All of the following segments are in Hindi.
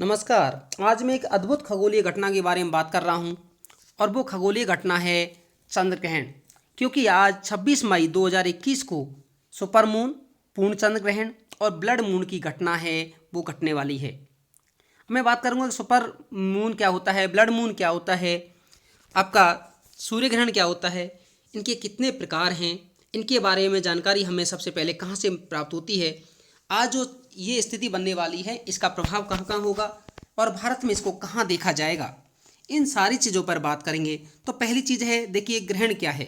नमस्कार। आज मैं एक अद्भुत खगोलीय घटना के बारे में बात कर रहा हूं और वो खगोलीय घटना है चंद्र ग्रहण। क्योंकि आज 26 मई 2021 को सुपर मून, पूर्ण चंद्र ग्रहण और ब्लड मून की घटना है वो घटने वाली है। मैं बात करूंगा कि सुपर मून क्या होता है, ब्लड मून क्या होता है, आपका सूर्य ग्रहण क्या होता है, इनके कितने प्रकार हैं, इनके बारे में जानकारी हमें सबसे पहले कहाँ से प्राप्त होती है, आज जो ये स्थिति बनने वाली है इसका प्रभाव कहाँ कहाँ होगा और भारत में इसको कहाँ देखा जाएगा, इन सारी चीज़ों पर बात करेंगे। तो पहली चीज़ है, देखिए ग्रहण क्या है।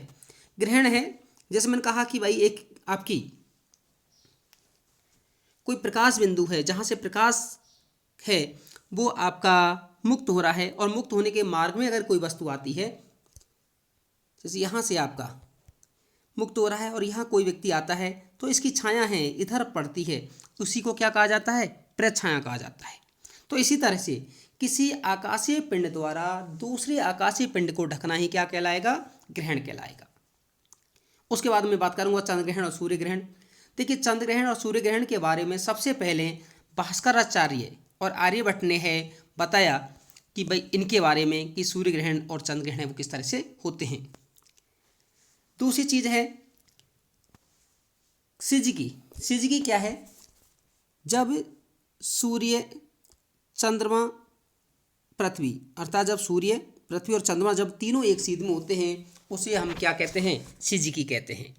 ग्रहण है, जैसे मैंने कहा कि भाई एक आपकी कोई प्रकाश बिंदु है जहाँ से प्रकाश है वो आपका मुक्त हो रहा है और मुक्त होने के मार्ग में अगर कोई वस्तु आती है, जैसे यहाँ से आपका मुक्त हो रहा है और यहाँ कोई व्यक्ति आता है तो इसकी छाया है इधर पड़ती है, उसी को क्या कहा जाता है, प्रछाया कहा जाता है। तो इसी तरह से किसी आकाशीय पिंड द्वारा दूसरे आकाशीय पिंड को ढकना ही क्या कहलाएगा, ग्रहण कहलाएगा। उसके बाद मैं बात करूंगा चंद्र ग्रहण और सूर्य ग्रहण। देखिए चंद्र ग्रहण और सूर्य ग्रहण के बारे में सबसे पहले भास्कराचार्य और आर्यभट्ट ने है बताया कि भाई इनके बारे में कि सूर्य ग्रहण और चंद्र ग्रहण वो किस तरह से होते हैं। दूसरी चीज़ है सिजगी। सिजगी क्या है, जब सूर्य चंद्रमा पृथ्वी, अर्थात जब सूर्य पृथ्वी और चंद्रमा जब तीनों एक सीध में होते हैं उसे हम क्या कहते हैं, सिजगी कहते हैं।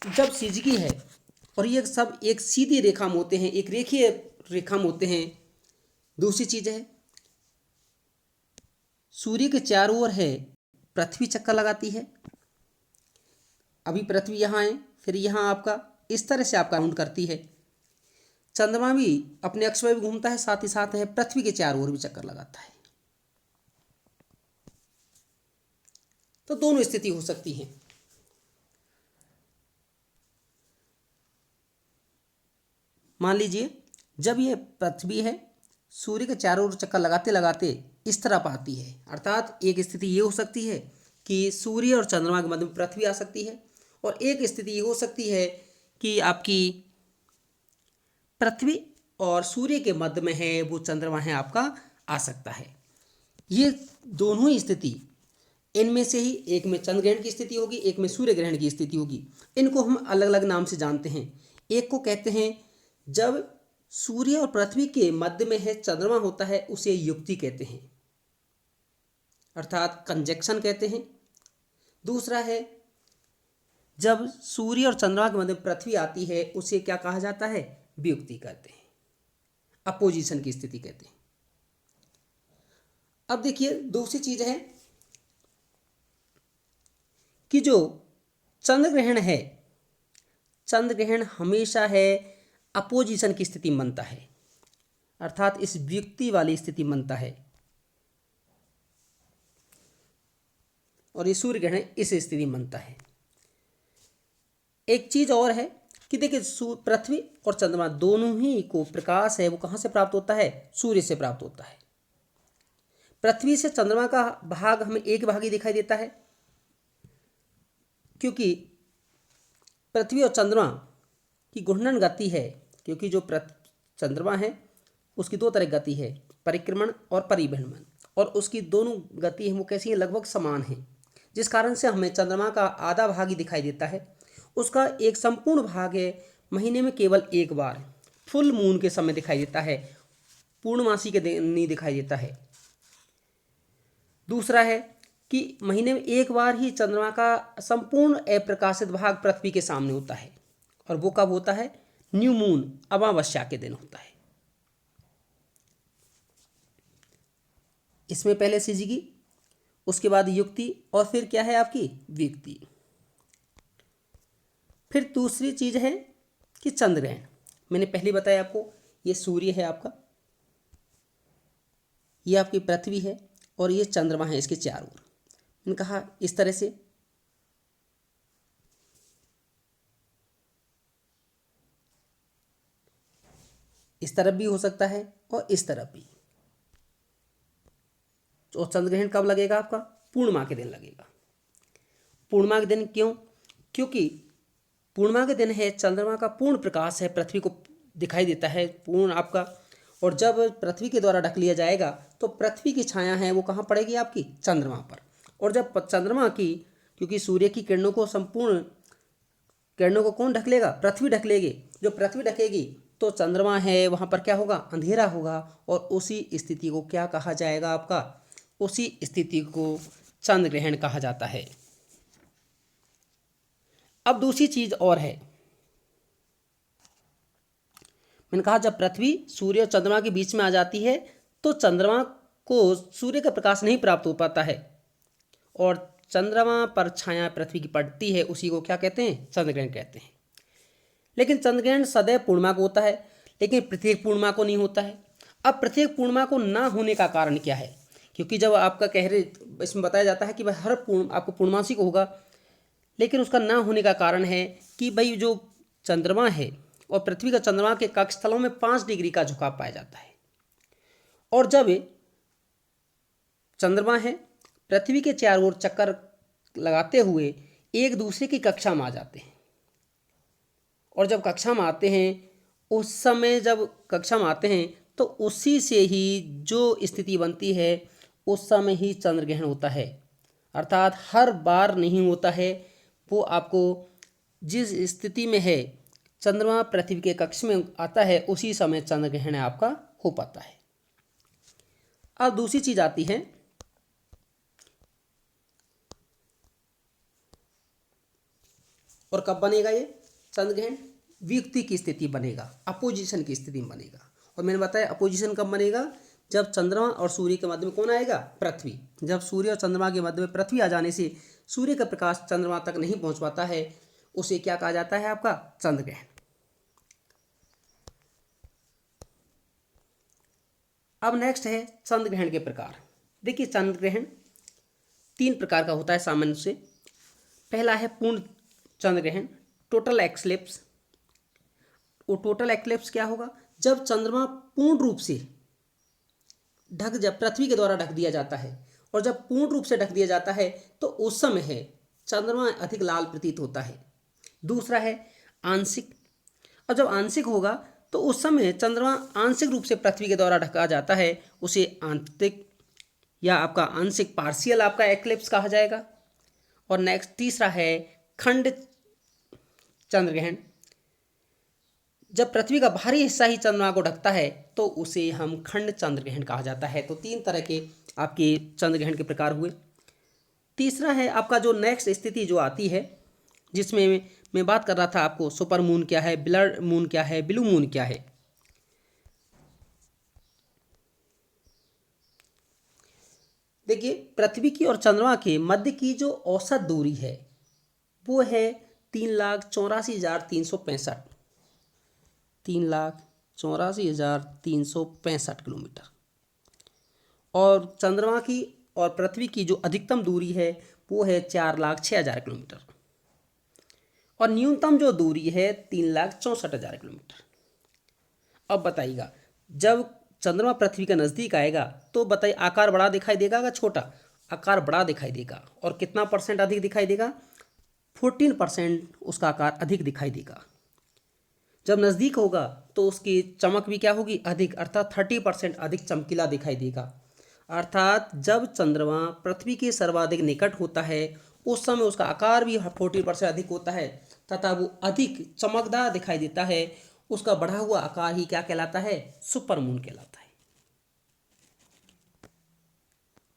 जब सिजगी है और ये सब एक सीधी रेखा में होते हैं, एक रेखीय रेखा में होते हैं। दूसरी चीज़ है सूर्य के चारों ओर है पृथ्वी चक्कर लगाती है। अभी पृथ्वी यहाँ है, फिर यहाँ आपका इस तरह से आपका राउंड करती है। चंद्रमा भी अपने अक्ष में भी घूमता है, साथ ही साथ है पृथ्वी के चारों ओर भी चक्कर लगाता है। तो दोनों स्थिति हो सकती है। मान लीजिए जब ये पृथ्वी है सूर्य के चारों ओर चक्कर लगाते लगाते इस तरफ आती है, अर्थात एक स्थिति ये हो सकती है कि सूर्य और चंद्रमा के मध्य में पृथ्वी आ सकती है, और एक स्थिति ये हो सकती है कि आपकी पृथ्वी और सूर्य के मध्य में है वो चंद्रमा है आपका आ सकता है। ये दोनों ही स्थिति, इनमें से ही एक में चंद्र ग्रहण की स्थिति होगी, एक में सूर्य ग्रहण की स्थिति होगी। इनको हम अलग अलग नाम से जानते हैं। एक को कहते हैं जब सूर्य और पृथ्वी के मध्य में है चंद्रमा होता है उसे युक्ति कहते हैं, अर्थात कंजक्शन कहते हैं। दूसरा है जब सूर्य और चंद्रमा के मध्य में पृथ्वी आती है उसे क्या कहा जाता है, वियुक्ति कहते हैं, अपोजिशन की स्थिति कहते हैं। अब देखिए दूसरी चीज है कि जो चंद्र ग्रहण है, चंद्र ग्रहण हमेशा है अपोजिशन की स्थिति बनता है, अर्थात इस वियुक्ति वाली स्थिति बनता है, और ये सूर्य ग्रहण इस स्थिति बनता है। एक चीज और है कि देखिए पृथ्वी और चंद्रमा दोनों ही को प्रकाश है वो कहाँ से प्राप्त होता है, सूर्य से प्राप्त होता है। पृथ्वी से चंद्रमा का भाग हमें एक भाग ही दिखाई देता है, क्योंकि पृथ्वी और चंद्रमा की घूर्णन गति है, क्योंकि जो चंद्रमा है उसकी दो तरह गति है, परिक्रमण और परिभ्रमण, और उसकी दोनों गति है वो कैसी है, लगभग समान है, जिस कारण से हमें चंद्रमा का आधा भाग ही दिखाई देता है। उसका एक संपूर्ण भाग है महीने में केवल एक बार फुल मून के समय दिखाई देता है, पूर्णमासी के दिन नहीं दिखाई देता है। दूसरा है कि महीने में एक बार ही चंद्रमा का संपूर्ण अप्रकाशित भाग पृथ्वी के सामने होता है, और वो कब होता है, न्यू मून, अमावस्या के दिन होता है। इसमें पहले सिजगी, उसके बाद युक्ति, और फिर क्या है आपकी वियुक्ति। फिर दूसरी चीज है कि चंद्र ग्रहण। मैंने पहले बताया आपको, ये सूर्य है आपका, ये आपकी पृथ्वी है और ये चंद्रमा है इसके चारों ओर। मैंने कहा इस तरह से इस तरफ भी हो सकता है और इस तरफ भी। और चंद्र ग्रहण कब लगेगा आपका, पूर्णिमा के दिन लगेगा। पूर्णिमा के दिन क्यों, क्योंकि पूर्णिमा के दिन है चंद्रमा का पूर्ण प्रकाश है पृथ्वी को दिखाई देता है पूर्ण आपका। और जब पृथ्वी के द्वारा ढक लिया जाएगा तो पृथ्वी की छाया है वो कहाँ पड़ेगी आपकी, चंद्रमा पर। और जब चंद्रमा की, क्योंकि सूर्य की किरणों को संपूर्ण किरणों को कौन ढक लेगा, पृथ्वी ढक लेगी। जो पृथ्वी ढकेगी तो चंद्रमा है वहाँ पर क्या होगा, अंधेरा होगा। और उसी स्थिति को क्या कहा जाएगा आपका, उसी स्थिति को चंद्र ग्रहण कहा जाता है। अब दूसरी चीज और है, मैंने कहा जब पृथ्वी सूर्य और चंद्रमा के बीच में आ जाती है तो चंद्रमा को सूर्य का प्रकाश नहीं प्राप्त हो पाता है और चंद्रमा पर छाया पृथ्वी की पड़ती है, उसी को क्या कहते हैं, चंद्र ग्रहण कहते हैं। लेकिन चंद्र ग्रहण सदैव पूर्णिमा को होता है, लेकिन प्रत्येक पूर्णिमा को नहीं होता है। अब प्रत्येक पूर्णिमा को ना होने का कारण क्या है, क्योंकि जब आपका कह रहे इसमें बताया जाता है कि भाई हर आपको पूर्णमासी को होगा, लेकिन उसका ना होने का कारण है कि भाई जो चंद्रमा है और पृथ्वी का चंद्रमा के कक्षस्थलों में 5 डिग्री का झुकाव पाया जाता है। और जब चंद्रमा है पृथ्वी के चारों ओर चक्कर लगाते हुए एक दूसरे की कक्षा में आ जाते हैं। और जब कक्षा में आते हैं उस समय, जब कक्षा में आते हैं तो उसी से ही जो स्थिति बनती है उस समय ही चंद्र ग्रहण होता है। अर्थात हर बार नहीं होता है, वो आपको जिस स्थिति में है चंद्रमा पृथ्वी के कक्ष में आता है उसी समय चंद्र ग्रहण आपका हो पाता है। अब दूसरी चीज आती है, और कब बनेगा ये चंद्र ग्रहण, वियुक्ति की स्थिति बनेगा, अपोजिशन की स्थिति में बनेगा। और मैंने बताया अपोजिशन कब बनेगा, जब चंद्रमा और सूर्य के मध्य में कौन आएगा, पृथ्वी। जब सूर्य और चंद्रमा के मध्य में पृथ्वी आ जाने से सूर्य का प्रकाश चंद्रमा तक नहीं पहुंच पाता है, उसे क्या कहा जाता है आपका, चंद्र ग्रहण। अब नेक्स्ट है चंद्र ग्रहण के प्रकार। देखिए चंद्र ग्रहण 3 प्रकार का होता है सामान्य से। पहला है पूर्ण चंद्र ग्रहण, टोटल एक्लिप्स। वो टोटल एक्लिप्स क्या होगा, जब चंद्रमा पूर्ण रूप से जब पृथ्वी के द्वारा ढक दिया जाता है, और जब पूर्ण रूप से ढक दिया जाता है तो उस समय है चंद्रमा अधिक लाल प्रतीत होता है। दूसरा है आंशिक, और जब आंशिक होगा तो उस समय चंद्रमा आंशिक रूप से पृथ्वी के द्वारा ढका जाता है, उसे आंतरिक या आपका आंशिक पार्शियल आपका एक्लिप्स कहा जाएगा। और नेक्स्ट तीसरा है खंड चंद्र ग्रहण, जब पृथ्वी का भारी हिस्सा ही चंद्रमा को ढकता है तो उसे हम खंड चंद्र ग्रहण कहा जाता है। तो 3 तरह के आपके चंद्र ग्रहण के प्रकार हुए। तीसरा है आपका जो नेक्स्ट स्थिति जो आती है, जिसमें मैं बात कर रहा था आपको, सुपर मून क्या है, ब्लड मून क्या है, ब्लू मून क्या है। देखिए पृथ्वी की और चंद्रमा के मध्य की जो औसत दूरी है वो है 3,84,365 3,84,365 किलोमीटर। और चंद्रमा की और पृथ्वी की जो अधिकतम दूरी है वो है 4,06,000 किलोमीटर, और न्यूनतम जो दूरी है 3,64,000 किलोमीटर। अब बताइएगा जब चंद्रमा पृथ्वी का नज़दीक आएगा तो बताइए आकार बड़ा दिखाई देगा या छोटा, आकार बड़ा दिखाई देगा। और कितना परसेंट अधिक दिखाई देगा, 14% उसका आकार अधिक दिखाई देगा। जब नज़दीक होगा तो उसकी चमक भी क्या होगी, अधिक, अर्थात 30% अधिक चमकीला दिखाई देगा। अर्थात जब चंद्रमा पृथ्वी के सर्वाधिक निकट होता है उस समय उसका आकार भी 40% अधिक होता है तथा वो अधिक चमकदार दिखाई देता है। उसका बढ़ा हुआ आकार ही क्या कहलाता है, सुपर मून कहलाता है।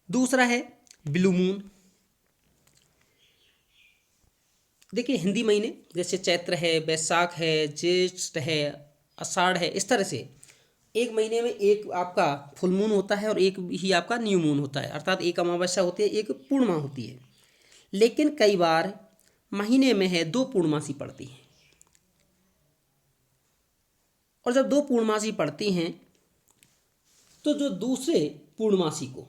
दूसरा है ब्लू मून। देखिए हिंदी महीने जैसे चैत्र है, वैशाख है, ज्येष्ठ है, आषाढ़ है, इस तरह से एक महीने में एक आपका फुल मून होता है और एक ही आपका न्यू मून होता है, अर्थात एक अमावस्या होती है, एक पूर्णिमा होती है। लेकिन कई बार महीने में है 2 पूर्णमासी पड़ती हैं, और जब 2 पूर्णमासी पड़ती हैं तो जो दूसरे पूर्णमासी को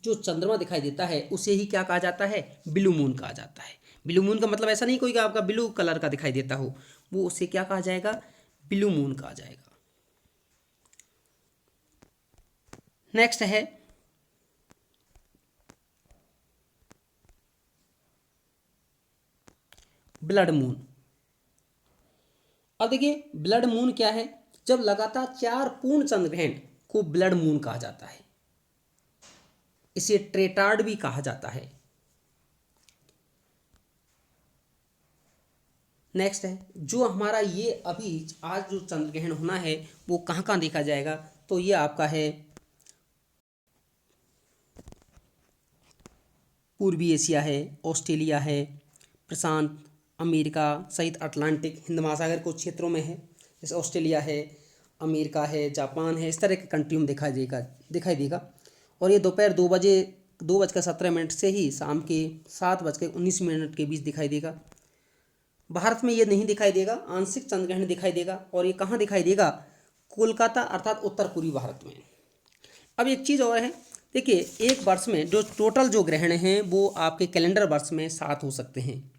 जो चंद्रमा दिखाई देता है उसे ही क्या कहा जाता है, ब्लू मून कहा जाता है। ब्लू मून का मतलब ऐसा नहीं कोई कि आपका ब्लू कलर का दिखाई देता हो, वो उसे क्या कहा जाएगा, ब्लू मून कहा जाएगा। नेक्स्ट है ब्लड मून। अब देखिए ब्लड मून क्या है, जब लगातार 4 पूर्ण चंद्र ग्रहण को ब्लड मून कहा जाता है, इसे ट्रेटार्ड भी कहा जाता है। नेक्स्ट है जो हमारा ये अभी आज जो चंद्र ग्रहण होना है वो कहाँ कहाँ देखा जाएगा, तो ये आपका है पूर्वी एशिया है, ऑस्ट्रेलिया है, प्रशांत, अमेरिका सहित अटलांटिक हिंद महासागर कुछ क्षेत्रों में है, जैसे ऑस्ट्रेलिया है, अमेरिका है, जापान है, इस तरह के कंट्री में दिखाई देगा। और ये दोपहर 2:17 से ही शाम के 7:19 के बीच दिखाई देगा। भारत में ये नहीं दिखाई देगा, आंशिक चंद्रग्रहण दिखाई देगा। और ये कहाँ दिखाई देगा, कोलकाता अर्थात उत्तर पूर्वी भारत में। अब एक चीज़ और है, देखिए एक वर्ष में जो टोटल जो ग्रहण हैं वो आपके कैलेंडर वर्ष में 7 हो सकते हैं,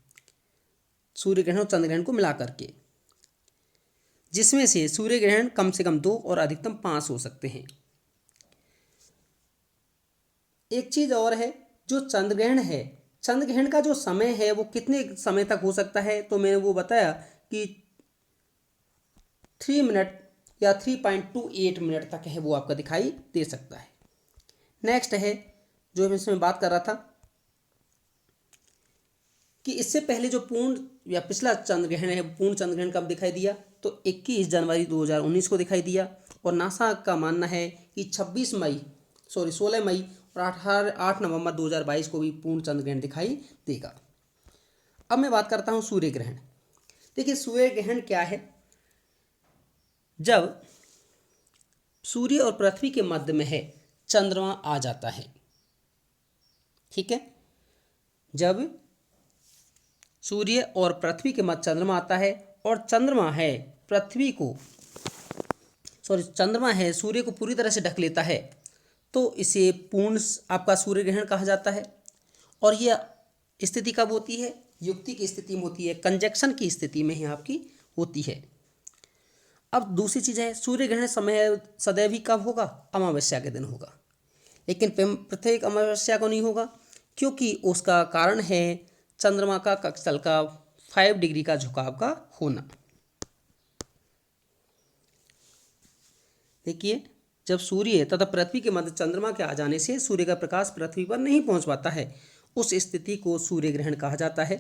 सूर्य ग्रहण और चंद्र ग्रहण को मिला करके, जिसमें से सूर्य ग्रहण कम से कम 2 और अधिकतम 5 हो सकते हैं। एक चीज़ और है, जो चंद्र ग्रहण है, चंद्र ग्रहण का जो समय है वो कितने समय तक हो सकता है, तो मैंने वो बताया कि 3 मिनट या 3.28 मिनट तक है वो आपका दिखाई दे सकता है। नेक्स्ट है जो मैं इसमें बात कर रहा था कि इससे पहले जो पूर्ण या पिछला चंद्र ग्रहण है, पूर्ण चंद्र ग्रहण कब दिखाई दिया, तो 21 जनवरी 2019 को दिखाई दिया। और नासा का मानना है कि 16 मई और 8 नवंबर 2022 को भी पूर्ण चंद्र ग्रहण दिखाई देगा। अब मैं बात करता हूँ सूर्य ग्रहण। देखिए सूर्य ग्रहण क्या है, जब सूर्य और पृथ्वी के मध्य में है चंद्रमा आ जाता है, ठीक है, जब सूर्य और पृथ्वी के मध्य चंद्रमा आता है और चंद्रमा है सूर्य को पूरी तरह से ढक लेता है, तो इसे पूर्ण आपका सूर्य ग्रहण कहा जाता है। और यह स्थिति कब होती है, युक्ति की स्थिति में होती है, कंजक्शन की स्थिति में ही आपकी होती है। अब दूसरी चीज़ है, सूर्य ग्रहण समय सदैव ही कब होगा, अमावस्या के दिन होगा, लेकिन प्रत्येक अमावस्या को नहीं होगा, क्योंकि उसका कारण है चंद्रमा का कक्षतल का 5 डिग्री का झुकाव का होना। देखिए जब सूर्य तथा पृथ्वी के मध्य चंद्रमा के आ जाने से सूर्य का प्रकाश पृथ्वी पर नहीं पहुंच पाता है, उस स्थिति को सूर्य ग्रहण कहा जाता है।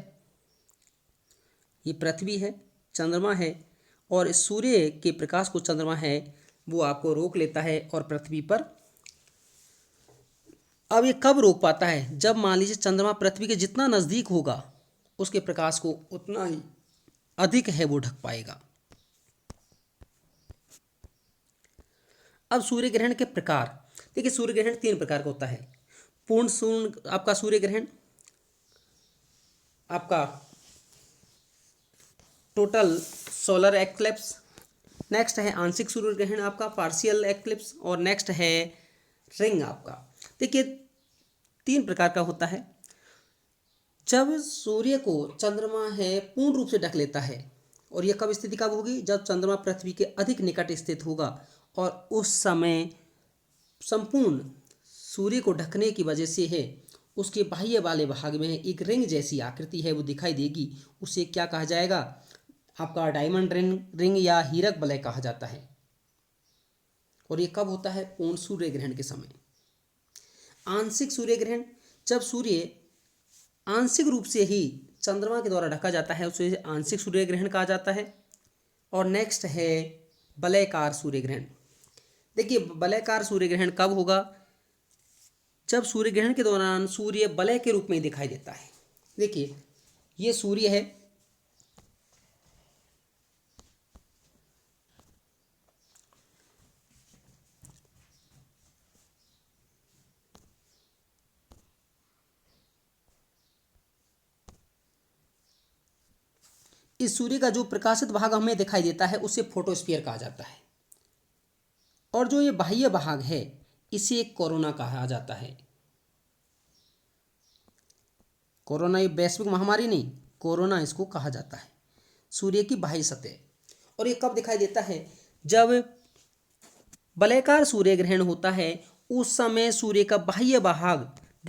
ये पृथ्वी है, चंद्रमा है, और इस सूर्य के प्रकाश को चंद्रमा है वो आपको रोक लेता है और पृथ्वी पर। अब ये कब रोक पाता है, जब मान लीजिए चंद्रमा पृथ्वी के जितना नज़दीक होगा उसके प्रकाश को उतना ही अधिक है वो ढक पाएगा। अब सूर्य ग्रहण के प्रकार, देखिए सूर्य ग्रहण 3 प्रकार का होता है। पूर्ण आपका सूर्य ग्रहण, आपका टोटल सोलर एक्लिप्स, नेक्स्ट है आंशिक सूर्य ग्रहण आपका पार्शियल एक्लिप्स, और नेक्स्ट है रिंग आपका। देखिए 3 प्रकार का होता है। जब सूर्य को चंद्रमा है पूर्ण रूप से ढक लेता है, और यह कब स्थिति कब होगी, जब चंद्रमा पृथ्वी के अधिक निकट स्थित होगा और उस समय संपूर्ण सूर्य को ढकने की वजह से है उसके बाह्य वाले भाग में एक रिंग जैसी आकृति है वो दिखाई देगी, उसे क्या कहा जाएगा, आपका डायमंड रिंग या हीरक वलय कहा जाता है। और ये कब होता है, पूर्ण सूर्य ग्रहण के समय। आंशिक सूर्य ग्रहण, जब सूर्य आंशिक रूप से ही चंद्रमा के द्वारा ढका जाता है उसे आंशिक सूर्य ग्रहण कहा जाता है। और नेक्स्ट है वलयकार सूर्य ग्रहण। देखिए वलयकार सूर्य ग्रहण कब होगा, जब सूर्य ग्रहण के दौरान सूर्य वलय के रूप में दिखाई देता है। देखिए ये सूर्य है, इस सूर्य का जो प्रकाशित भाग हमें दिखाई देता है उसे फोटोस्फीयर कहा जाता है, और जो ये बाह्य भाग है इसे कोरोना कहा जाता है। कोरोना ये वैश्विक महामारी नहीं, कोरोना इसको कहा जाता है, सूर्य की बाह्य सतह। और ये कब दिखाई देता है, जब वलयाकार सूर्य ग्रहण होता है उस समय सूर्य का बाह्य भाग